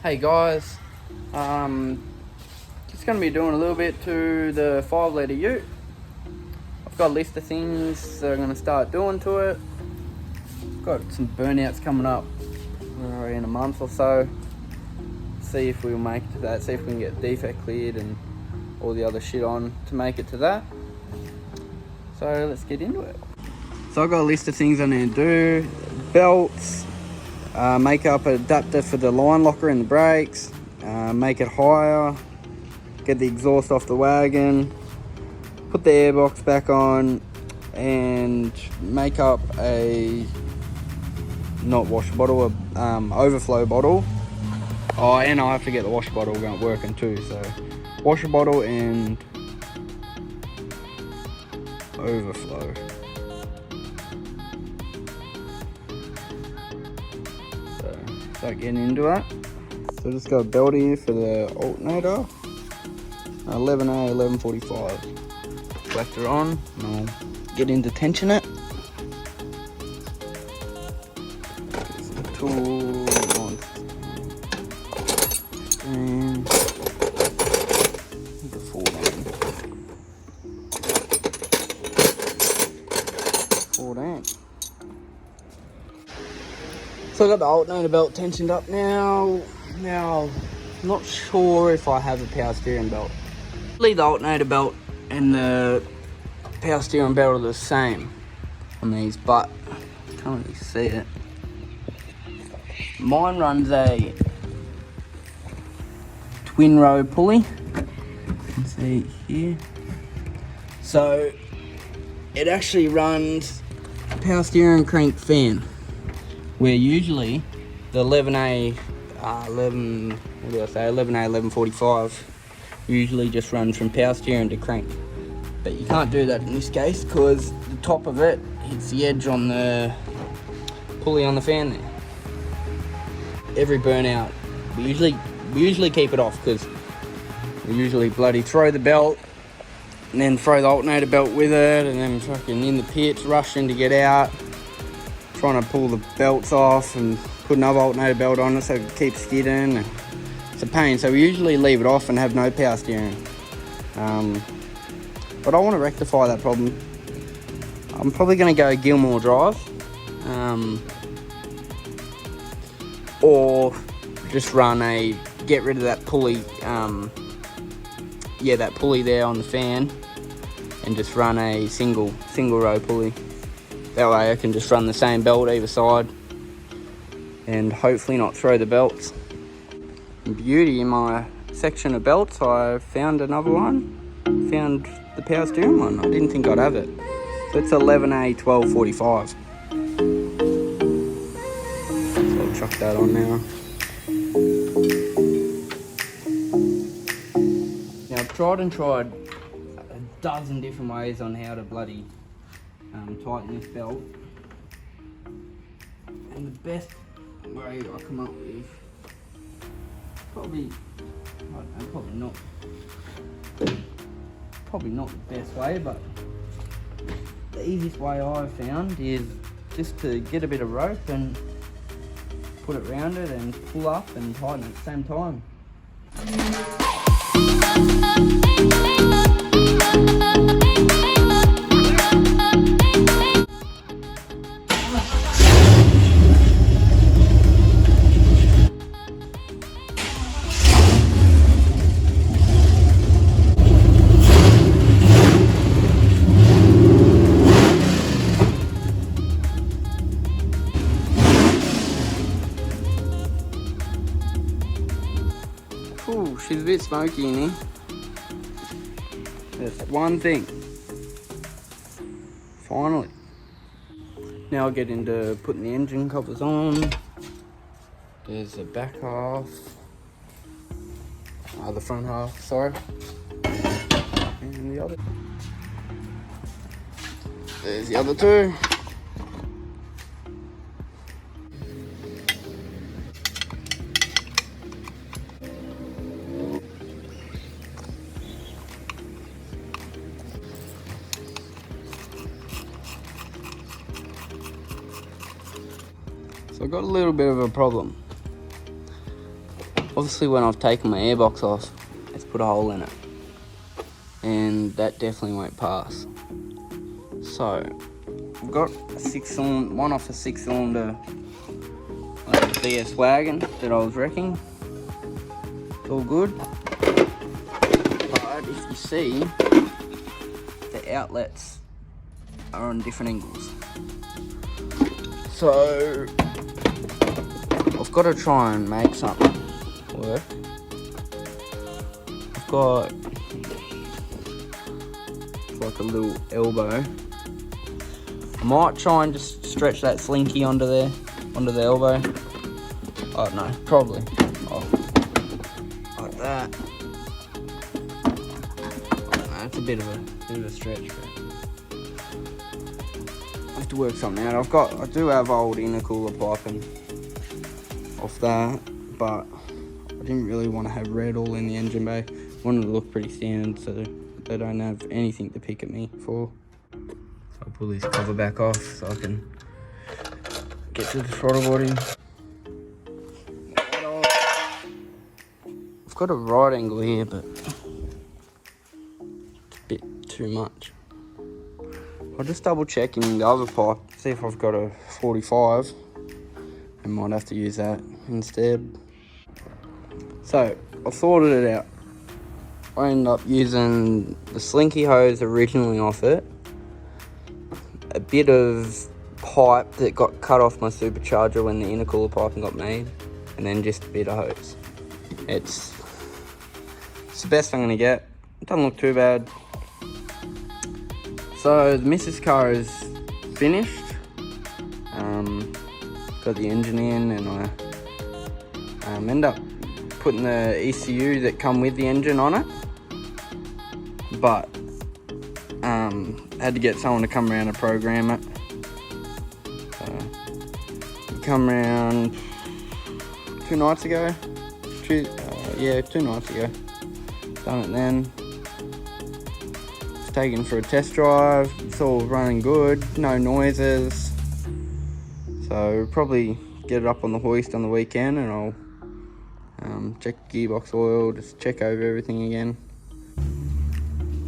Hey guys, just going to be doing a little bit to the 5-litre ute. I've got a list of things that I'm going to start doing to it. I've got some burnouts coming up in a month or so. See if we'll make it to that, see if we can get defect cleared and all the other shit on to make it to that. So let's get into it. So I've got a list of things I need to do. Belts. Make up an adapter for the line locker in the brakes, make it higher, get the exhaust off the wagon, put the airbox back on, and make up a, not wash bottle, overflow bottle. Oh, and I'll have to get the wash bottle working too, so washer bottle and overflow. Start getting into it. So just got a belt here for the alternator. 11A 1145. Collector on, and I'll get into tension it. Tool on. And the 14. So I got the alternator belt tensioned up now. Now, I'm not sure if I have a power steering belt. The alternator belt and the power steering belt are the same on these, but I can't really see it. Mine runs a twin row pulley. You can see here. So it actually runs a power steering crank fan, where usually the 11A 1145 usually just runs from power steering to crank. But you can't do that in this case because the top of it hits the edge on the pulley on the fan there. Every burnout, we usually keep it off because we usually bloody throw the belt and then throw the alternator belt with it, and then fucking in the pits rushing to get out, trying to pull the belts off and put another alternator belt on it so it keeps skidding. It's a pain, so we usually leave it off and have no power steering. But I want to rectify that problem. I'm probably going to go Gilmore Drive, or just get rid of that pulley, that pulley there on the fan, and just run a single row pulley. That way I can just run the same belt either side and hopefully not throw the belts. Beauty, in my section of belts I found another one. Found the power steering one. I didn't think I'd have it. So it's 11A 1245. So I'll chuck that on now. Now I've tried a dozen different ways on how to bloody tighten this belt, and the best way I come up with, probably not the best way, but the easiest way I've found is just to get a bit of rope and put it around it and pull up and tighten at the same time. Ooh, she's a bit smoky in here. That's one thing. Finally. Now I'll get into putting the engine covers on. There's the back half. The front half, sorry. And the other. There's the other two. So I've got a little bit of a problem. Obviously when I've taken my airbox off, it's put a hole in it. And that definitely won't pass. So, I've got a one off a 6-cylinder DS wagon that I was wrecking. It's all good. But if you see, the outlets are on different angles. So, I've got to try and make something work. I've got like a little elbow. I might try and just stretch that slinky onto there, onto the elbow. Oh no, probably. Oh, like that. That's a bit of a stretch. But I have to work something out. I do have old intercooler piping off that, but I didn't really want to have red all in the engine bay. I wanted to look pretty standard so they don't have anything to pick at me for. So I'll pull this cover back off so I can get to the throttle body. I've got a right angle here, but it's a bit too much. I'll just double check in the other pipe, see if I've got a 45. I might have to use that instead. So, I sorted it out. I ended up using the slinky hose originally off it, a bit of pipe that got cut off my supercharger when the intercooler piping got made, and then just a bit of hose. It's the best I'm gonna get. It doesn't look too bad. So the missus car is finished. Got the engine in, and I end up putting the ECU that come with the engine on it. But had to get someone to come around and program it. So come around 2 nights ago. 2 nights ago. Done it then. It's taken for a test drive. It's all running good. No noises. So probably get it up on the hoist on the weekend, and I'll check gearbox oil, just check over everything again.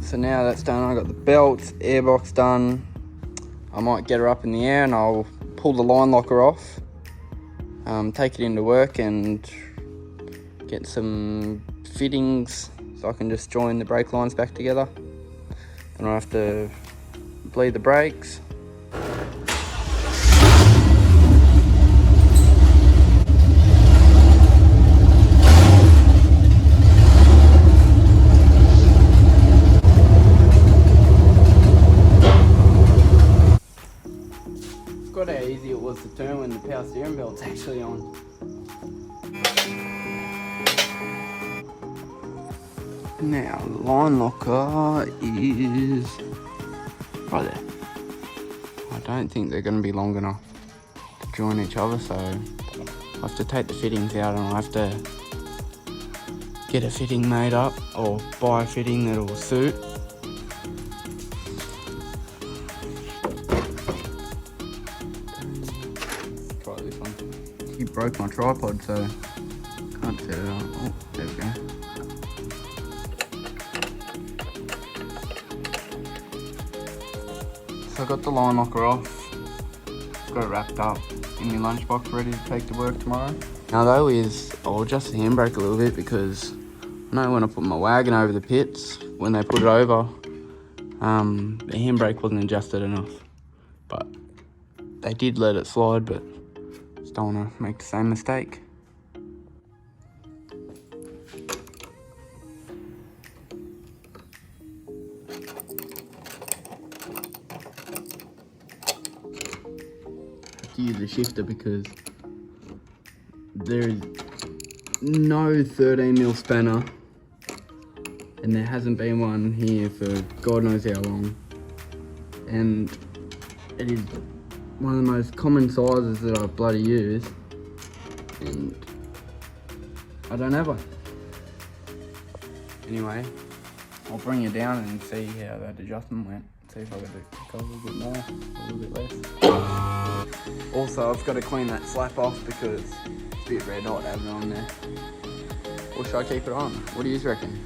So now that's done, I got the belt, airbox done. I might get her up in the air and I'll pull the line locker off, take it into work and get some fittings so I can just join the brake lines back together. Then I have to bleed the brakes. Forgot how easy it was to turn when the power steering belt's actually on. Now, the line locker is right there. I don't think they're going to be long enough to join each other, so I have to take the fittings out and I have to get a fitting made up or buy a fitting that will suit. Try this one. You broke my tripod, so can't set it up. Oh, there we go. So I got the line locker off, got it wrapped up in my lunchbox ready to take to work tomorrow. Now though I'll adjust the handbrake a little bit because I know when I put my wagon over the pits, when they put it over, the handbrake wasn't adjusted enough. But they did let it slide, but just don't want to make the same mistake. To use a shifter because there is no 13mm spanner and there hasn't been one here for God knows how long, and it is one of the most common sizes that I bloody use and I don't have one. Anyway, I'll bring you down and see how that adjustment went. See if I could go a little bit more, a little bit less. Also, I've got to clean that slap off because it's a bit red hot having it on there. Or should I keep it on? What do you reckon?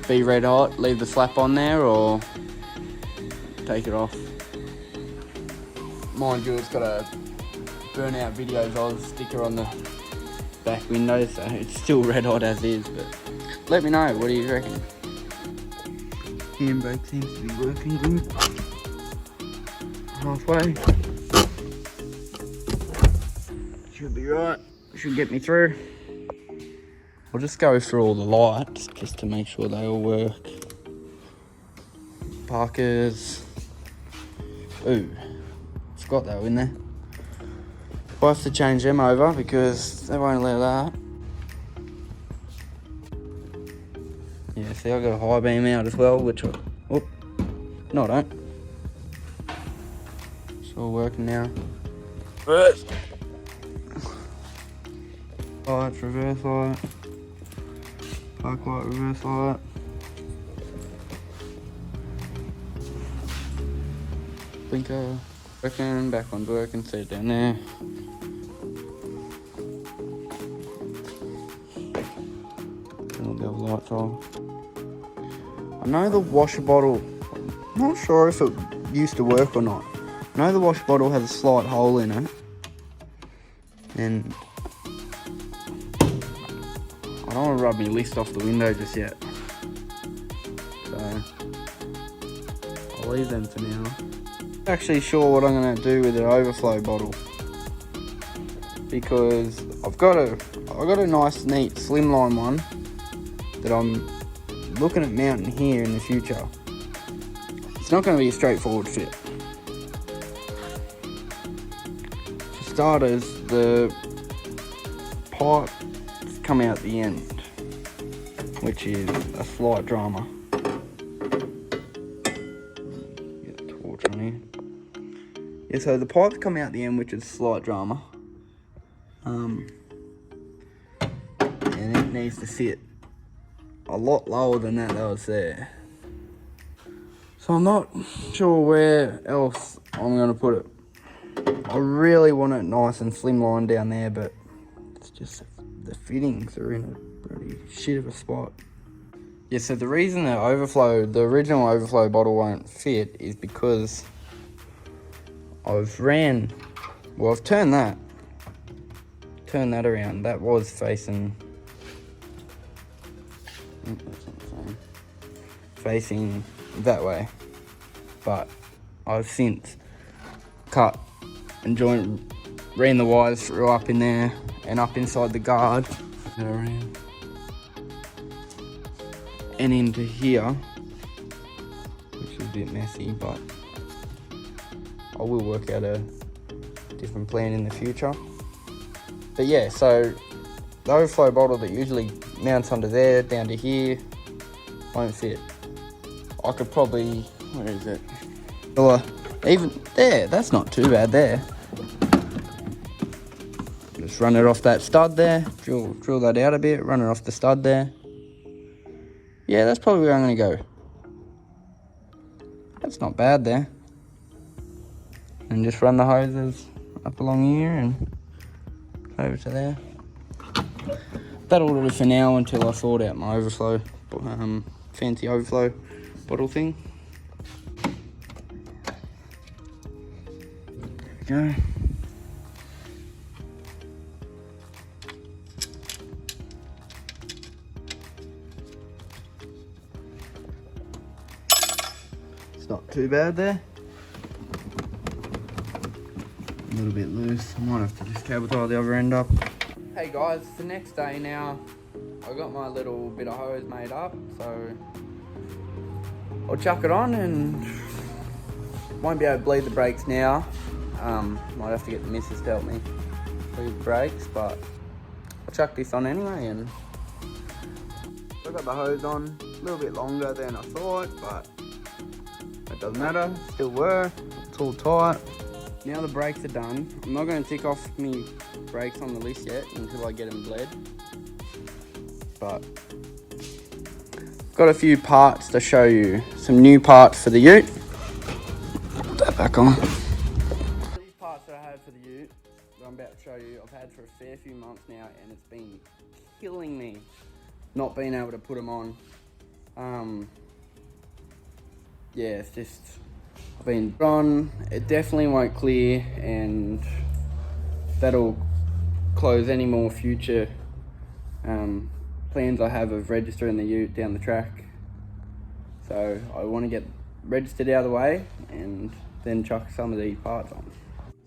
Be red hot, leave the slap on there, or take it off? Mind you, it's got a Burnout Videos Oz sticker on the back window, so it's still red hot as is, but let me know, what do you reckon? Handbrake seems to be working good. Halfway. Should be right, should get me through. I'll just go through all the lights just to make sure they all work. Parkers. Ooh, forgot they were in there. We'll have to change them over because they won't allow that. Yeah, see, I got a high beam out as well, which will, whoop, no I don't. It's all working now. Reverse. Lights, reverse light. Park light, reverse light. Blinker. Working, back on working, set it down there. Turn all the other lights off. I know the washer bottle, I'm not sure if it used to work or not. I know the washer bottle has a slight hole in it. And I don't want to rub my list off the window just yet. So I'll leave them for now. Not actually sure what I'm going to do with an overflow bottle. Because I've got a nice neat slimline one that I'm looking at mounting here in the future. It's not going to be a straightforward fit. For starters, the pipe come out the end, which is a slight drama. Get the torch on here. Yeah, so the pipes come out the end, which is a slight drama. And it needs to sit a lot lower than that was there. So I'm not sure where else I'm going to put it. I really want it nice and slimline down there, but it's just the fittings are in a pretty shit of a spot. Yeah, so the reason the original overflow bottle won't fit is because I've turned that around. That was facing that way, but I've since cut and ran the wires through up in there and up inside the guard and into here, which is a bit messy, but I will work out a different plan in the future. But yeah, so the overflow bottle that usually mounts under there down to here won't fit. I could probably, where is it? Or even there, that's not too bad there. Just run it off that stud there, drill that out a bit, run it off the stud there. Yeah, that's probably where I'm gonna go. That's not bad there. And just run the hoses up along here and over to there. That'll do for now until I sort out my overflow, fancy overflow bottle thing. There we go. It's not too bad there. A little bit loose. I might have to just cable tie the other end up. Hey guys, it's the next day now. I got my little bit of hose made up, so I'll chuck it on and won't be able to bleed the brakes now. Might have to get the missus to help me bleed the brakes, but I'll chuck this on anyway. And I got the hose on a little bit longer than I thought, but it doesn't matter, still work, it's all tight. Now the brakes are done. I'm not going to tick off me brakes on the list yet until I get them bled. But got a few parts to show you. Some new parts for the ute. Put that back on. These parts that I I'm about to show you, I've had for a fair few months now, and it's been killing me not being able to put them on. Yeah, it's just, I've been on, it definitely won't clear, and that'll close any more future plans I have of registering the ute down the track. So I want to get registered out of the way and then chuck some of these parts on.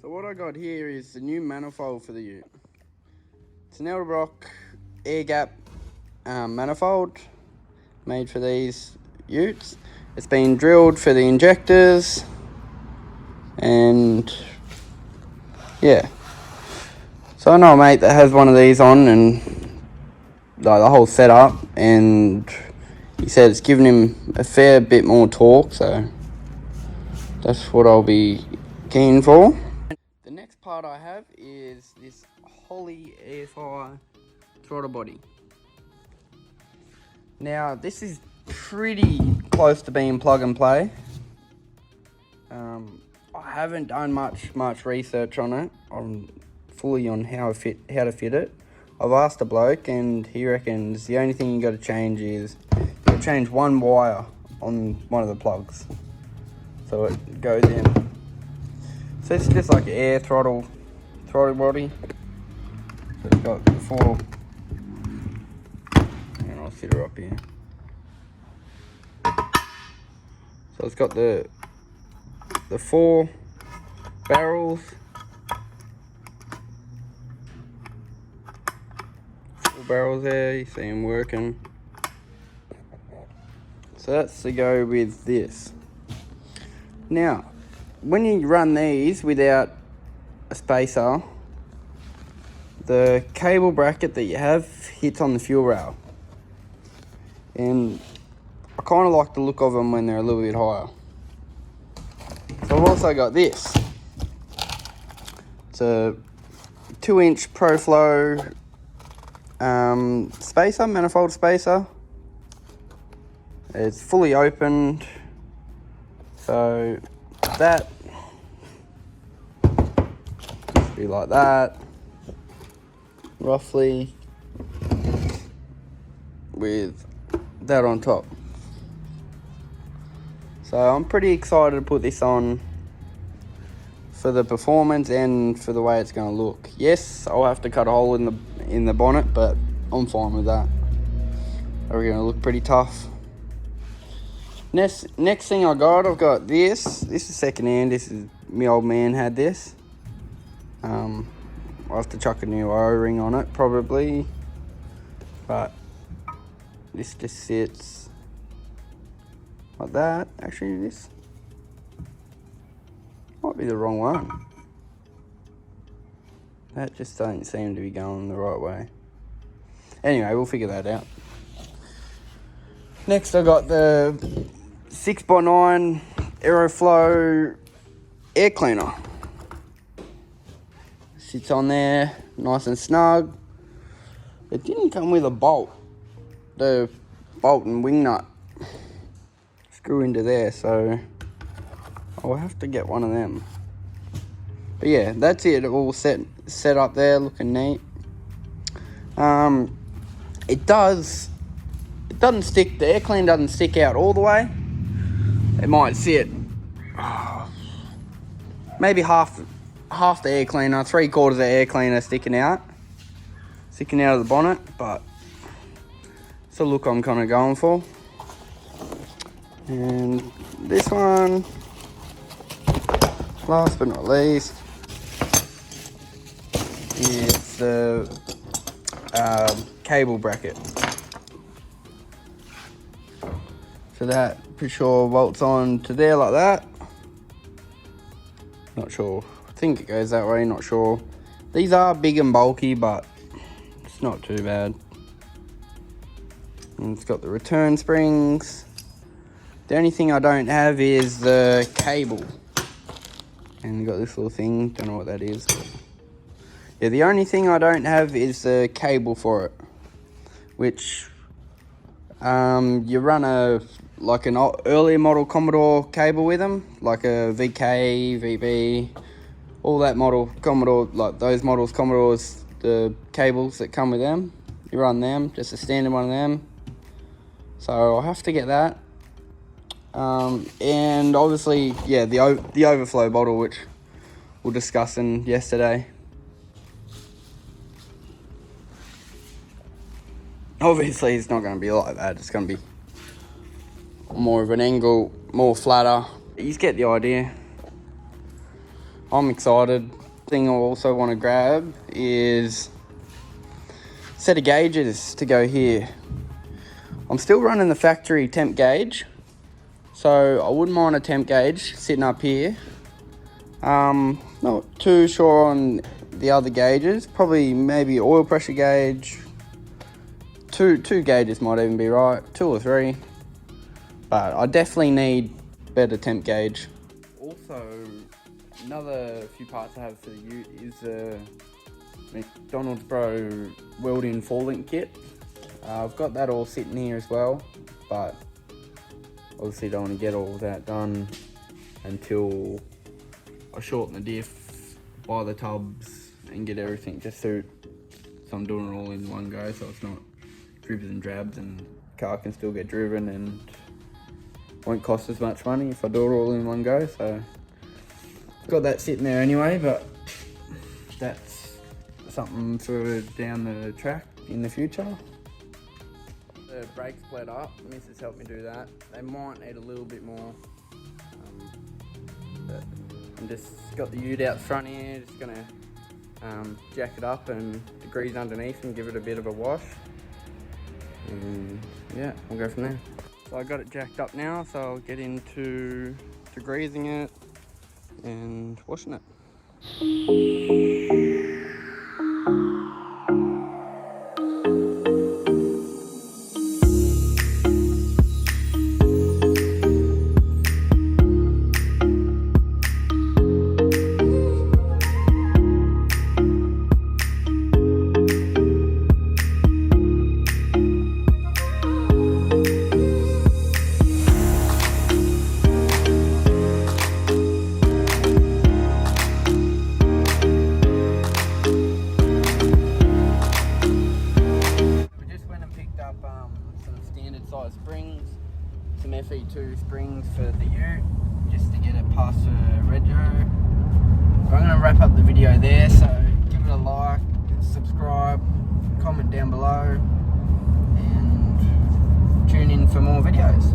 So what I got here is the new manifold for the ute. It's an Elebrock Air Gap manifold made for these utes. It's been drilled for the injectors, and yeah. So I know a mate that has one of these on, and like the whole setup, and he said it's given him a fair bit more torque, so that's what I'll be keen for. The next part I have is this Holley Airfi throttle body. Now this is pretty close to being plug and play. I haven't done much research on it, fully on how to fit it. I've asked a bloke, and he reckons the only thing you got to change is you change one wire on one of the plugs, so it goes in. So it's just like an air throttle body. So it's got the four, and I'll fit her up here. So it's got the 4 barrels, 4 barrels there. You see them working. So that's to go with this. Now, when you run these without a spacer, the cable bracket that you have hits on the fuel rail, and I kind of like the look of them when they're a little bit higher. So I've also got this. It's a 2-inch ProFlow spacer, manifold spacer. It's fully opened, so that should be like that, roughly, with that on top. So I'm pretty excited to put this on for the performance and for the way it's going to look. Yes, I'll have to cut a hole in the bonnet, but I'm fine with that. Are we going to look pretty tough? Next thing I've got this. This is second hand. This is, my old man had this. I'll have to chuck a new O-ring on it probably, but this just sits like that. Actually, this might be the wrong one. That just doesn't seem to be going the right way. Anyway, we'll figure that out. Next I got the 6x9 Aeroflow Air Cleaner. Sits on there nice and snug. It didn't come with a bolt. The bolt and wing nut screw into there, so I'll have to get one of them. But yeah, that's it. All set up there, looking neat. It doesn't stick. The air clean doesn't stick out all the way. It might sit maybe half the air cleaner, 3/4 of the air cleaner sticking out of the bonnet, but it's the look I'm kind of going for. And this one, last but not least, is the cable bracket. So that, pretty sure, bolts on to there like that. Not sure. I think it goes that way, not sure. These are big and bulky, but it's not too bad. And it's got the return springs. The only thing I don't have is the cable. And you got this little thing, don't know what that is. But yeah, the only thing I don't have is the cable for it, which you run like an earlier model Commodore cable with them, like a VK, VB, all that model, Commodore, like those models, Commodores, the cables that come with them, you run them, just a standard one of them. So I'll have to get that. And obviously, yeah, the overflow bottle, which we'll discuss in yesterday. Obviously, it's not going to be like that. It's going to be more of an angle, more flatter. You just get the idea. I'm excited. Thing I also want to grab is a set of gauges to go here. I'm still running the factory temp gauge, so I wouldn't mind a temp gauge sitting up here. Not too sure on the other gauges. Probably maybe oil pressure gauge. Two gauges might even be right, 2 or 3. But I definitely need better temp gauge. Also, another few parts I have for the ute is the Mcdonald Pro Welding 4-link kit. I've got that all sitting here as well, but obviously don't want to get all of that done until I shorten the diff, buy the tubs and get everything to suit. So I'm doing it all in one go, so it's not dribs and drabs, and the car can still get driven and won't cost as much money if I do it all in one go. So got that sitting there anyway, but that's something for down the track in the future. The brakes bled up, Mrs. helped me do that. They might need a little bit more, but I'm just got the ute out front here, just gonna jack it up and degrease underneath and give it a bit of a wash, and yeah, we'll go from there. So I got it jacked up now, so I'll get into degreasing it and washing it. Springs, some FE2 springs for the ute, just to get it past the rego. I'm going to wrap up the video there, so give it a like, subscribe, comment down below, and tune in for more videos.